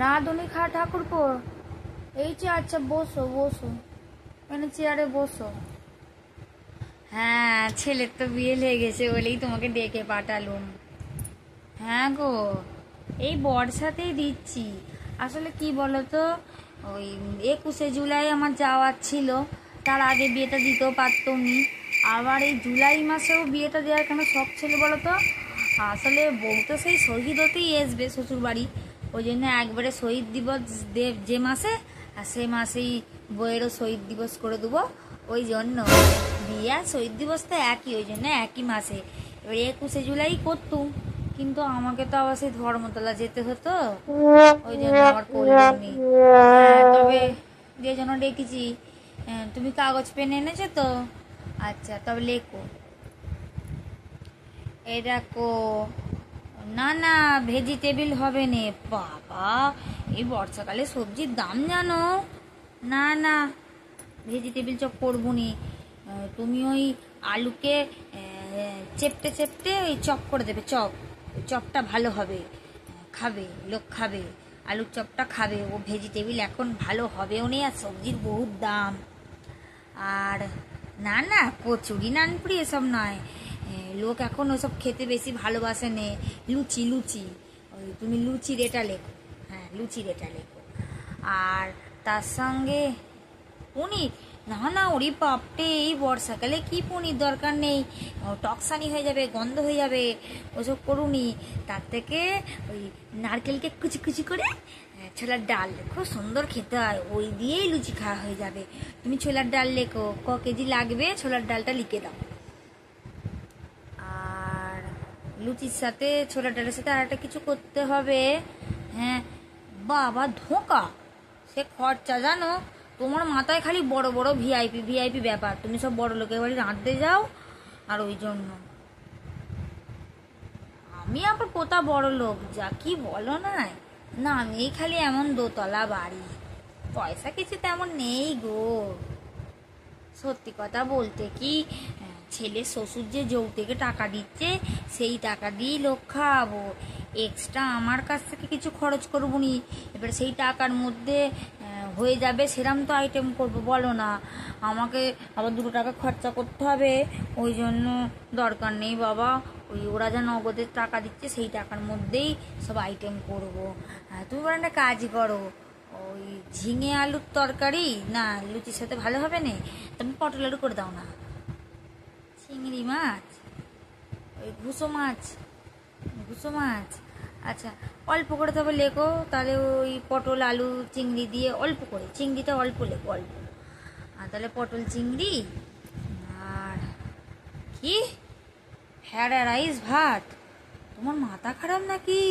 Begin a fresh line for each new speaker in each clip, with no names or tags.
রাঁধুনি খা ঠাকুরপো, এই যে আচ্ছা বসো বসো, এখানে চেয়ারে বসো। হ্যাঁ, ছেলের তো বিয়ে লেগেছে বলেই তোমাকে ডেকে পাঠালুম। হ্যাঁ গো, এই বর্ষাতেই দিচ্ছি। আসলে কি বলতো, ওই 21শে জুলাই আমার যাওয়ার ছিল, তার আগে বিয়েটা দিতেও পারতনি। আবার এই জুলাই মাসেও বিয়েটা দেওয়ার কেন শখ ছিল বলতো, আসলে বউ তো সেই শহীদ হতেই আসবে শ্বশুরবাড়ি, ওই জন্য একবারে শহীদ দিবস যে মাসে, আর সে মাসেই বইয়েরও শহীদ দিবস করে দেবো। ওই জন্য বিয়ে আর শহীদ দিবস তো একই, ওই জন্য একই মাসে। এবার 21শে জুলাই করতুম, কিন্তু আমাকে তো আবার সেই ধর্মতলা যেতে হতো, ওই জন্য আমার করলামনি। তবে যে জন্য ডেকেছি, তুমি কাগজ পেন এনেছো তো? আচ্ছা, তবে লেখো। এই দেখো, না না ভেজিটেবিল হবে নে বাবা, এই বর্ষাকালে সবজির দাম জানো। না না ভেজিটেবিল চপ করবো নি। তুমি ওই আলুকে চেপটে চেপটে ওই চপ করে দেবে, চপ। চপটা ভালো হবে, খাবে লোক, খাবে আলুর চপটা খাবে। ও ভেজিটেবিল এখন ভালো হবেও নেই, আর সবজির বহুত দাম। আর না না কচুরি নানপুরি এসব নয়, লোক এখন ওসব খেতে বেশি ভালোবাসে নে। লুচি লুচি, ওই তুমি লুচির এটা লেখো। হ্যাঁ, লুচির এটা লেখো। আর তার সঙ্গে পনির, না না ওরে বাপরে, এই বর্ষাকালে কি পনির, দরকার নেই, টকসানি হয়ে যাবে, গন্ধ হয়ে যাবে, ওসব করুনি। তার থেকে ওই নারকেলকে কুচি কুচি করে ছোলার ডাল, খুব সুন্দর খেতে হয়, ওই দিয়েই লুচি খাওয়া হয়ে যাবে। তুমি ছোলার ডাল লেখো, কেজি লাগবে ছোলার ডালটা লিখে দাও। আর লুচির সাথে ছোলার ডালের সাথে আর একটা কিছু করতে হবে। হ্যাঁ বাবা, ধোঁকা, সে খরচা জানো। তোমার মাথায় খালি বড় বড় ভিআইপি ভিআইপি ব্যাপার, তুমি সব বড় লোকের বাড়ি রাঁধতে যাও, আর ওই জন্য আমি আবার কোথা বড় লোক, যা কি বলো না। না, আমি খালি এমন দোতলা বাড়ি, পয়সা কিছু তেমন নেই গো। সত্যি কথা বলতে কি, ছেলে শ্বশুর যে যৌতুকে টাকা দিচ্ছে, সেই টাকা দিয়েই লোক খাওয়াবো, এক্সট্রা আমার কাছ থেকে কিছু খরচ করবো নি। এবার সেই টাকার মধ্যে হয়ে যাবে সেরম তো আইটেম করবো বলো না, আমাকে আবার 2 টাকা খরচা করতে হবে। ওই জন্য দরকার নেই বাবা, ওই ওরা যা নগদের টাকা দিচ্ছে সেই টাকার মধ্যেই সব আইটেম করবো। তুমি বলো একটা কাজ করো, ওই ঝিঙে আলুর তরকারি না লুচির সাথে ভালো হবে না, তুমি পটল আলু করে দাও না। চিংড়ি মাছ, ওই ঘুষো মাছ, ঘুষো মাছ, আচ্ছা অল্প করে তবে লেখো তাহলে, ওই পটল আলু চিংড়ি দিয়ে অল্প করে, চিংড়িটা অল্প লেখো, অল্প। আর তাহলে পটল চিংড়ি। আর কি, ফ্রাইড রাইস ভাত? তোমার মাথা খারাপ নাকি?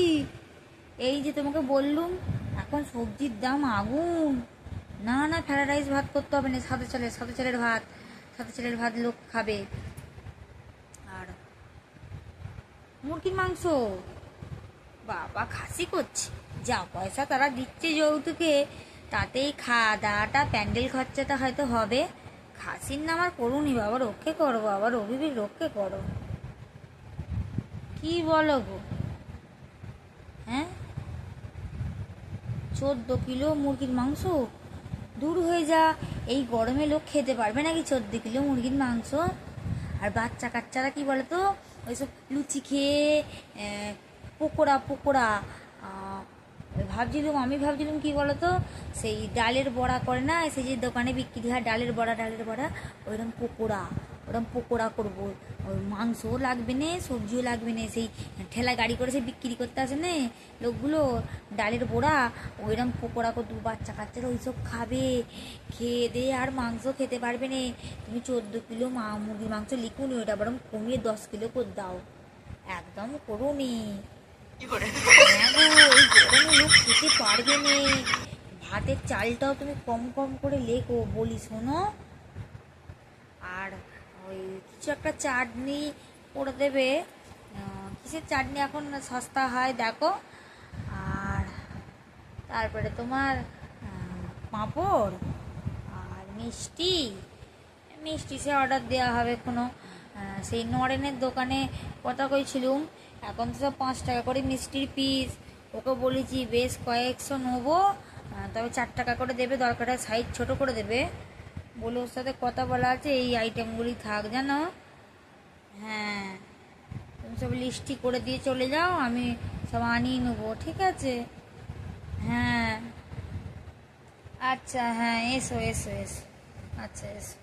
এই যে তোমাকে বললুম এখন সবজির দাম আগুন। না না ফ্রাইড রাইস ভাত করতে হবে না, সাদা চালের ভাত, সাদা চালের ভাত লোক খাবে। আর মুরগির মাংস, বাবা খাসি করছে, যা পয়সা তারা দিচ্ছে যৌতুকে, তাতেই খাওয়া দাওয়াটা প্যান্ডেল খরচাটা হয়তো হবে। খাসির নাম আর করুনি বাবা, রক্ষে করো বাবা, রবিবির রক্ষে করো। কি বলো গো? হ্যাঁ, 14 কিলো মুরগির মাংস? দূর হয়ে যা, এই গরমে লোক খেতে পারবে নাকি 14 কিলো মুরগির মাংস? আর বাচ্চা কাচ্চারা কি বলতো, ওইসব লুচি খেয়ে পকোড়া পকোড়া, আমি ভাবছিলাম কি বলতো, সেই ডালের বড়া করে না, সেই যে দোকানে বিক্রি হয় ডালের বড়া, ওইরকম পকোড়া করবো। ওই মাংসও লাগবে না, সবজিও লাগবে না, সেই ঠেলা গাড়ি করে সেই বিক্রি করতে আসে না লোকগুলো, ডালের বড়া, ওইরকম পকোড়া করে দেবো। বাচ্চা কাচ্চারা ওইসব খাবে, খেয়ে দিয়ে আর মাংস খেতে পারবে না। তুমি 14 কিলো মুরগির মাংস লিখুনি, ওইটা বরং কমিয়ে 10 কিলো করে দাও, একদম করুনি। হ্যাঁ গো, এই গরমে লোক খেতে পারবে না। ভাতের চালটাও তুমি কম কম করে লেখো, বলি শোনো। আর ওই কিছু একটা চাটনি করে দেবে, কিসের চাটনি এখন সস্তা হয় দেখো। আর তারপরে তোমার পাঁপড় আর মিষ্টি, সে অর্ডার দেওয়া হবে কোনো, সেই নরেনের দোকানে কথা কইছিলুম, এখন তো সব 5 টাকা করে মিষ্টির পিস, ওকে বলেছি বেশ কয়েকশো নেবো, তবে 4 টাকা করে দেবে, দরকারটা সাইজ ছোট করে দেবে বলে ওর সাথে কথা বলা আছে। এই আইটেমগুলি থাক জানো। হ্যাঁ, তুমি সব লিস্টটি করে দিয়ে চলে যাও, আমি সব আনিয়ে নেবো, ঠিক আছে? হ্যাঁ আচ্ছা, হ্যাঁ এসো এসো এসো, আচ্ছা এসো।